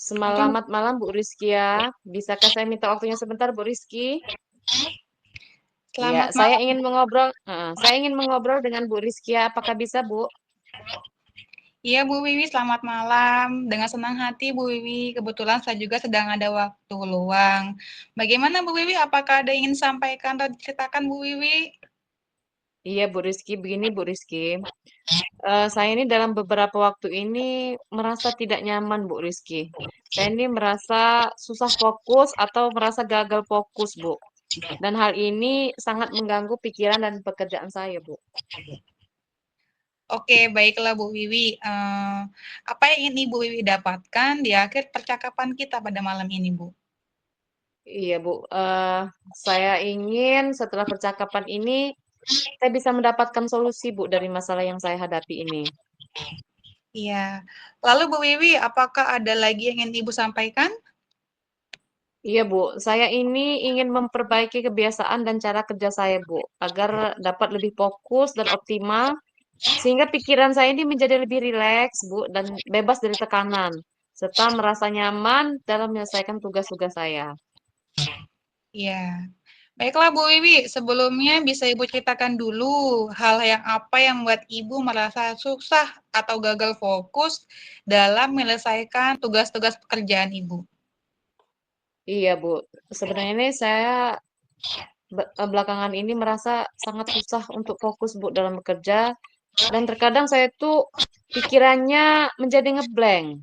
Mungkin Selamat malam Bu Rizky ya. Bisakah saya minta waktunya sebentar Bu Rizky? Iya, selamat malam. saya ingin mengobrol dengan Bu Rizky ya. Apakah bisa Bu? Iya Bu Wiwi, selamat malam. Dengan senang hati Bu Wiwi, kebetulan saya juga sedang ada waktu luang. Bagaimana Bu Wiwi, apakah ada yang ingin sampaikan atau diceritakan Bu Wiwi? Iya Bu Rizky, begini Bu Rizky. Saya ini dalam beberapa waktu ini merasa tidak nyaman Bu Rizky. Saya ini merasa susah fokus atau merasa gagal fokus Bu. Dan hal ini sangat mengganggu pikiran dan pekerjaan saya Bu. Oke, baiklah Bu Wiwi. Apa yang ingin Ibu Wiwi dapatkan di akhir percakapan kita pada malam ini Bu? Iya Bu, saya ingin setelah percakapan ini saya bisa mendapatkan solusi Bu dari masalah yang saya hadapi ini. Iya. Lalu Bu Wiwi, apakah ada lagi yang ingin Ibu sampaikan? Iya Bu, saya ini ingin memperbaiki kebiasaan dan cara kerja saya Bu, agar dapat lebih fokus dan optimal, sehingga pikiran saya ini menjadi lebih rileks Bu, dan bebas dari tekanan, serta merasa nyaman dalam menyelesaikan tugas-tugas saya. Iya. Baiklah Bu Wiwi, sebelumnya bisa Ibu ceritakan dulu hal yang apa yang membuat Ibu merasa susah atau gagal fokus dalam menyelesaikan tugas-tugas pekerjaan Ibu. Iya Bu, sebenarnya ini saya belakangan ini merasa sangat susah untuk fokus Bu dalam bekerja, dan terkadang saya tuh pikirannya menjadi ngeblank.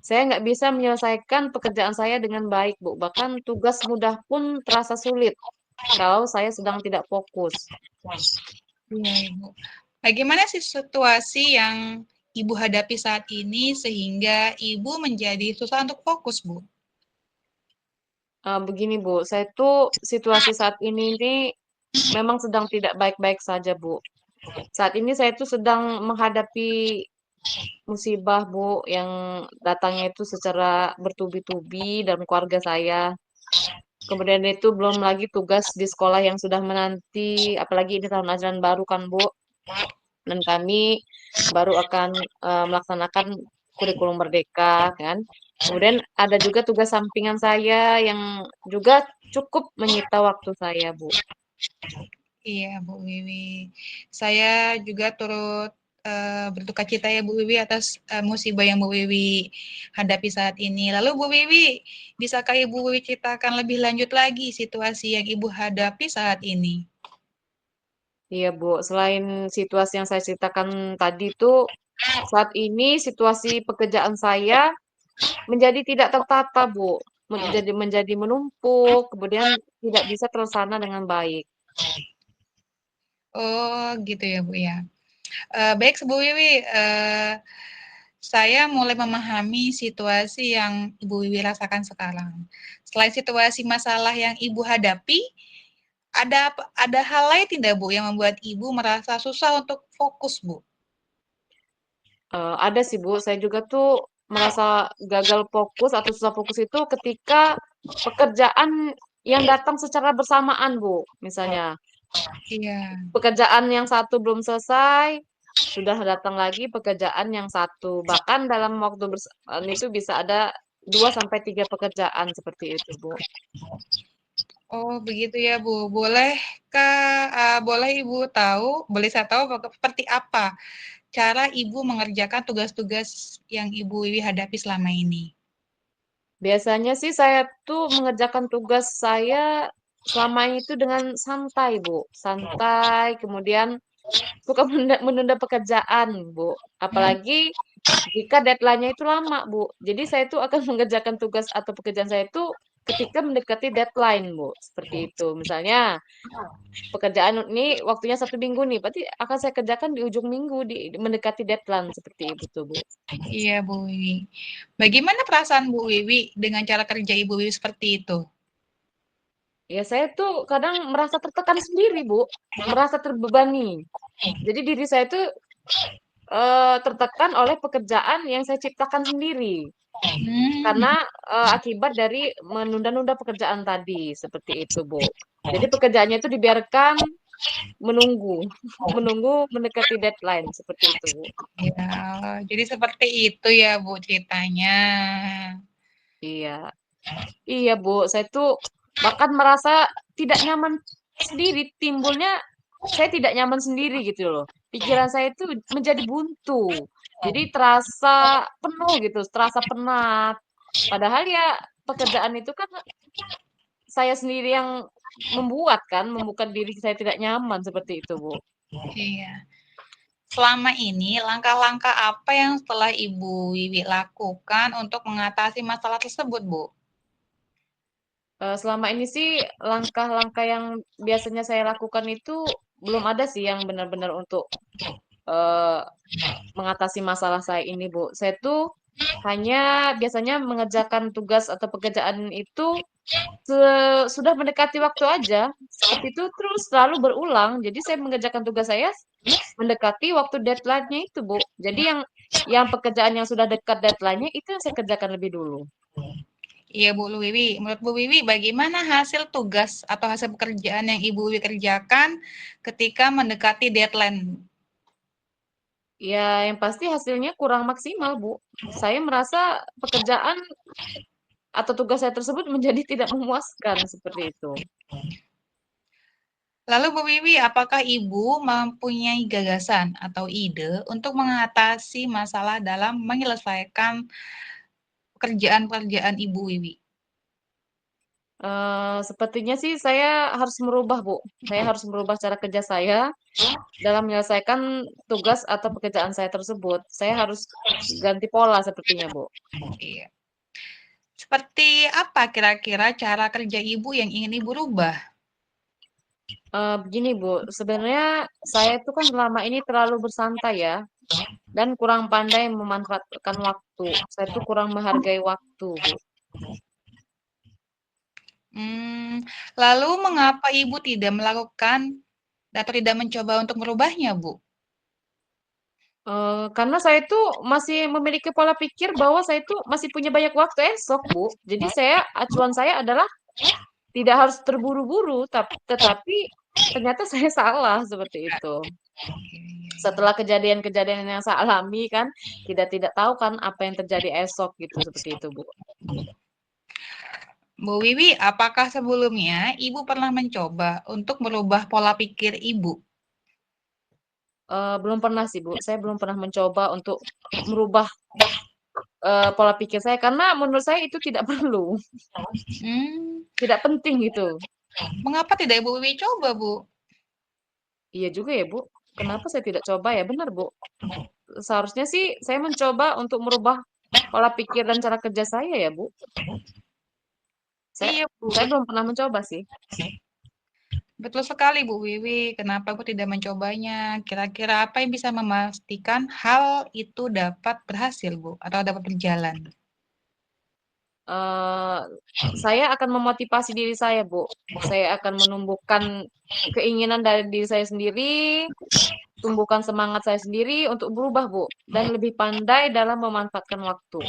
Saya nggak bisa menyelesaikan pekerjaan saya dengan baik, Bu. Bahkan tugas mudah pun terasa sulit kalau saya sedang tidak fokus. Iya Ibu. Bagaimana sih situasi yang Ibu hadapi saat ini sehingga Ibu menjadi susah untuk fokus Bu? Begini, Bu, saya tuh situasi saat ini memang sedang tidak baik-baik saja, Bu. Saat ini saya tuh sedang menghadapi musibah, Bu, yang datangnya itu secara bertubi-tubi dalam keluarga saya. Kemudian itu belum lagi tugas di sekolah yang sudah menanti, apalagi ini tahun ajaran baru kan, Bu. Dan kami baru akan melaksanakan kurikulum merdeka kan. Kemudian ada juga tugas sampingan saya yang juga cukup menyita waktu saya, Bu. Iya, Bu Wiwi. Saya juga turut berduka cita ya Bu Wiwi atas musibah yang Bu Wiwi hadapi saat ini. Lalu Bu Wiwi, bisakah Ibu Wiwi ceritakan lebih lanjut lagi situasi yang Ibu hadapi saat ini? Iya, Bu. Selain situasi yang saya ceritakan tadi tuh, saat ini situasi pekerjaan saya menjadi tidak tertata, Bu. Menjadi menumpuk, kemudian tidak bisa terlaksana dengan baik. Oh, gitu ya Bu ya. Baik Bu Wiwi, saya mulai memahami situasi yang Ibu Wiwi rasakan sekarang. Selain situasi masalah yang Ibu hadapi, ada hal lain tidak Bu yang membuat Ibu merasa susah untuk fokus Bu? Ada sih, Bu. Saya juga tuh merasa gagal fokus atau susah fokus itu ketika pekerjaan yang datang secara bersamaan, Bu. Misalnya, Iya. pekerjaan yang satu belum selesai, sudah datang lagi pekerjaan yang satu. Bahkan dalam waktu bersamaan itu bisa ada 2 sampai 3 pekerjaan seperti itu, Bu. Oh, begitu ya, Bu. Boleh Ibu tahu, boleh saya tahu seperti apa cara Ibu mengerjakan tugas-tugas yang Ibu Wiwi hadapi selama ini? Biasanya sih saya tuh mengerjakan tugas saya selama itu dengan santai, Bu. Santai, kemudian suka menunda pekerjaan, Bu. Hmm? Apalagi jika deadline-nya itu lama, Bu. Jadi saya itu akan mengerjakan tugas atau pekerjaan saya itu ketika mendekati deadline, Bu. Seperti itu. Misalnya, pekerjaan ini waktunya 1 minggu nih, berarti akan saya kerjakan di ujung minggu, mendekati deadline. Seperti itu, Bu. Iya, Bu Wiwi. Bagaimana perasaan Bu Wiwi dengan cara kerja Ibu Wiwi seperti itu? Ya, saya tuh kadang merasa tertekan sendiri, Bu. Merasa terbebani. Jadi diri saya tuh tertekan oleh pekerjaan yang saya ciptakan sendiri. Hmm. Karena akibat dari menunda-nunda pekerjaan tadi, seperti itu, Bu. Jadi pekerjaannya itu dibiarkan menunggu, menunggu mendekati deadline, seperti itu, Bu. Ya, jadi seperti itu ya Bu ceritanya. Iya. Iya, Bu. Saya tuh bahkan merasa tidak nyaman sendiri. Timbulnya saya tidak nyaman sendiri gitu loh. Pikiran saya itu menjadi buntu. Jadi terasa penuh gitu, terasa penat. Padahal ya pekerjaan itu kan saya sendiri yang membuat kan, membuat diri saya tidak nyaman seperti itu, Bu. Iya. Selama ini, langkah-langkah apa yang setelah Ibu Wiwi lakukan untuk mengatasi masalah tersebut, Bu? Selama ini sih langkah-langkah yang biasanya saya lakukan itu belum ada sih yang benar-benar untuk eh, mengatasi masalah saya ini, Bu. Saya tuh hanya biasanya mengerjakan tugas atau pekerjaan itu sudah mendekati waktu aja. Seperti itu terus selalu berulang. Jadi saya mengerjakan tugas saya mendekati waktu deadline-nya itu, Bu. Jadi yang pekerjaan yang sudah dekat deadline-nya itu yang saya kerjakan lebih dulu. Iya, Bu Wiwi. Menurut Bu Wiwi, bagaimana hasil tugas atau hasil pekerjaan yang Ibu Wiwi kerjakan ketika mendekati deadline? Ya, yang pasti hasilnya kurang maksimal, Bu. Saya merasa pekerjaan atau tugas saya tersebut menjadi tidak memuaskan seperti itu. Lalu Bu Wiwi, apakah Ibu mempunyai gagasan atau ide untuk mengatasi masalah dalam menyelesaikan pekerjaan-pekerjaan Ibu Wiwi? Sepertinya sih saya harus merubah, Bu. Saya harus merubah cara kerja saya dalam menyelesaikan tugas atau pekerjaan saya tersebut. Saya harus ganti pola sepertinya, Bu. Iya. Seperti apa kira-kira cara kerja Ibu yang ingin Ibu rubah? Begini, Bu, sebenarnya saya itu kan selama ini terlalu bersantai ya, dan kurang pandai memanfaatkan waktu. Saya tuh kurang menghargai waktu, Bu. Hmm, lalu mengapa Ibu tidak melakukan atau tidak mencoba untuk merubahnya, Bu? Karena saya itu masih memiliki pola pikir bahwa saya itu masih punya banyak waktu esok, Bu. Jadi acuan saya adalah tidak harus terburu-buru, tetapi ternyata saya salah seperti itu. Iya, iya, iya. Setelah kejadian-kejadian yang saya alami kan, tidak tahu kan apa yang terjadi esok gitu, seperti itu, Bu. Bu Wiwi, apakah sebelumnya Ibu pernah mencoba untuk merubah pola pikir Ibu? Belum pernah sih, Bu. Saya belum pernah mencoba untuk merubah pola pikir saya karena menurut saya itu tidak perlu, Hmm, tidak penting gitu. mengapa tidak Ibu Wiwi coba, Bu? Iya juga ya, Bu. Kenapa saya tidak coba ya? Benar, Bu. Seharusnya sih saya mencoba untuk merubah pola pikir dan cara kerja saya ya, Bu. Saya Iya, Bu. saya belum pernah mencoba sih. Betul sekali, Bu Wiwi. Kenapa Ibu tidak mencobanya? Kira-kira apa yang bisa memastikan hal itu dapat berhasil, Bu, atau dapat berjalan? Eh, saya akan memotivasi diri saya, Bu. Saya akan menumbuhkan keinginan dari diri saya sendiri, tumbuhkan semangat saya sendiri untuk berubah, Bu, dan lebih pandai dalam memanfaatkan waktu.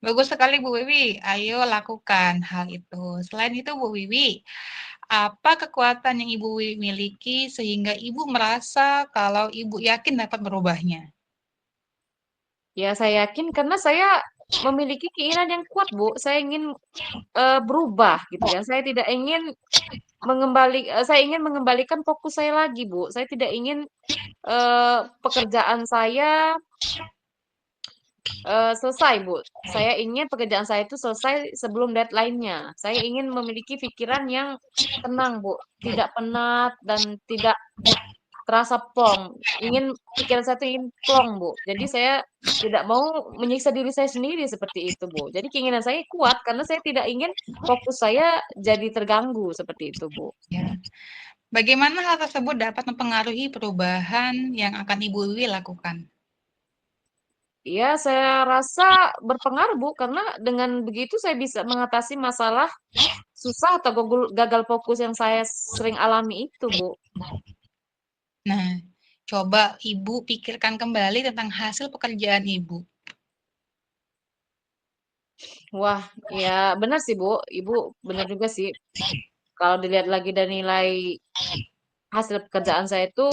Bagus sekali, Bu Wiwi. Ayo lakukan hal itu. Selain itu, Bu Wiwi, apa kekuatan yang Ibu Wiwi miliki sehingga Ibu merasa kalau Ibu yakin dapat merubahnya? Ya, saya yakin karena saya memiliki keinginan yang kuat, Bu. Saya ingin berubah gitu kan. Saya ingin mengembalikan fokus saya lagi, Bu. Saya tidak ingin pekerjaan saya selesai, Bu. Saya ingin pekerjaan saya itu selesai sebelum deadline-nya. Saya ingin memiliki pikiran yang tenang, Bu. Tidak penat dan tidak terasa plong. Pikiran saya itu ingin plong, Bu. Jadi saya tidak mau menyiksa diri saya sendiri seperti itu, Bu. Jadi keinginan saya kuat karena saya tidak ingin fokus saya jadi terganggu seperti itu, Bu. Ya. Bagaimana hal tersebut dapat mempengaruhi perubahan yang akan Ibu Wiwi lakukan? Iya, saya rasa berpengaruh, Bu, karena dengan begitu saya bisa mengatasi masalah susah atau gagal fokus yang saya sering alami itu, Bu. Nah, coba Ibu pikirkan kembali tentang hasil pekerjaan Ibu. Wah, ya benar sih, Bu. Ibu benar juga sih. Kalau dilihat lagi dari nilai hasil pekerjaan saya itu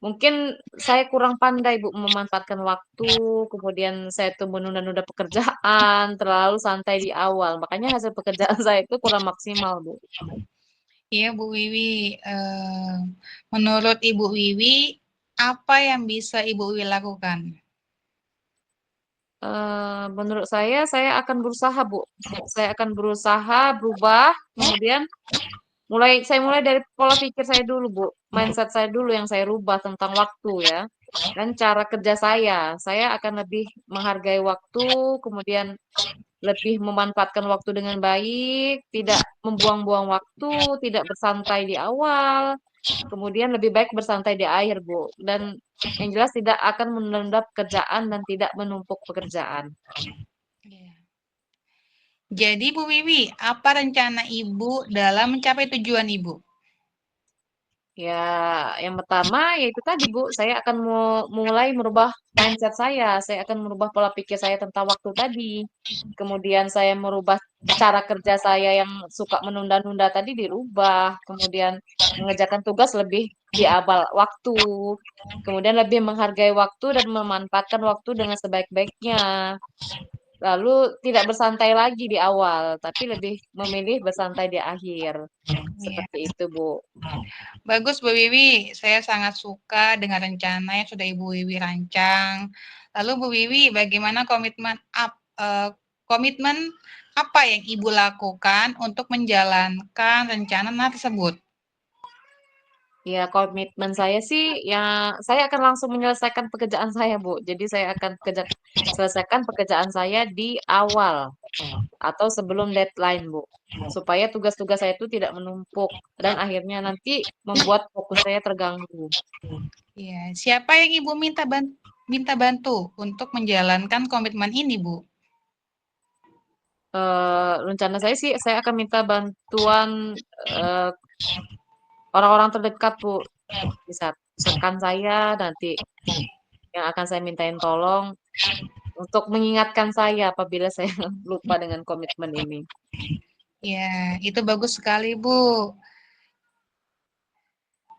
mungkin saya kurang pandai Bu memanfaatkan waktu, kemudian saya tuh menunda-nunda pekerjaan, terlalu santai di awal. Makanya hasil pekerjaan saya itu kurang maksimal Bu. Iya Bu Wiwi, menurut Ibu Wiwi, apa yang bisa Ibu Wiwi lakukan? Menurut saya akan berusaha Bu. Saya akan berusaha berubah, kemudian saya mulai dari pola pikir saya dulu, Bu. Mindset saya dulu yang saya rubah tentang waktu ya. Dan cara kerja saya. Saya akan lebih menghargai waktu, kemudian lebih memanfaatkan waktu dengan baik, tidak membuang-buang waktu, tidak bersantai di awal, kemudian lebih baik bersantai di akhir, Bu. Dan yang jelas tidak akan menunda pekerjaan dan tidak menumpuk pekerjaan. Iya. Jadi Bu Wiwi, apa rencana Ibu dalam mencapai tujuan Ibu? Ya, yang pertama yaitu tadi Bu, saya akan mulai merubah mindset saya. Saya akan merubah pola pikir saya tentang waktu tadi. Kemudian saya merubah cara kerja saya yang suka menunda-nunda tadi dirubah. Kemudian mengerjakan tugas lebih di awal waktu. Kemudian lebih menghargai waktu dan memanfaatkan waktu dengan sebaik-baiknya. Lalu tidak bersantai lagi di awal, tapi lebih memilih bersantai di akhir. Iya. Seperti itu, Bu. Bagus Bu Wiwi, saya sangat suka dengan rencana yang sudah Ibu Wiwi rancang. Lalu Bu Wiwi, bagaimana komitmen apa yang Ibu lakukan untuk menjalankan rencana tersebut? Ya, komitmen saya sih, ya saya akan langsung menyelesaikan pekerjaan saya, Bu. Jadi saya akan selesaikan pekerjaan saya di awal atau sebelum deadline, Bu. Supaya tugas-tugas saya itu tidak menumpuk dan akhirnya nanti membuat fokus saya terganggu. Iya, siapa yang Ibu minta bantu untuk menjalankan komitmen ini, Bu? Rencana saya sih, saya akan minta bantuan eh, orang-orang terdekat, Bu. Bisa rekan saya nanti yang akan saya mintain tolong untuk mengingatkan saya apabila saya lupa dengan komitmen ini. Ya, itu bagus sekali, Bu.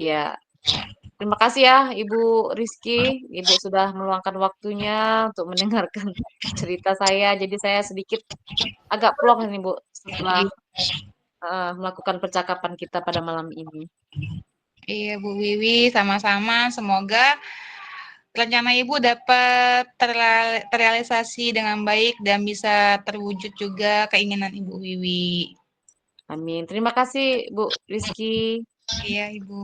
Ya, terima kasih ya Ibu Rizky. Ibu sudah meluangkan waktunya untuk mendengarkan cerita saya. Jadi saya sedikit agak plong ini Bu setelah melakukan percakapan kita pada malam ini. Iya, Bu Wiwi, sama-sama. Semoga rencana Ibu dapat terrealisasi dengan baik dan bisa terwujud juga keinginan Ibu Wiwi. Amin. Terima kasih Bu Rizky. Iya, Ibu.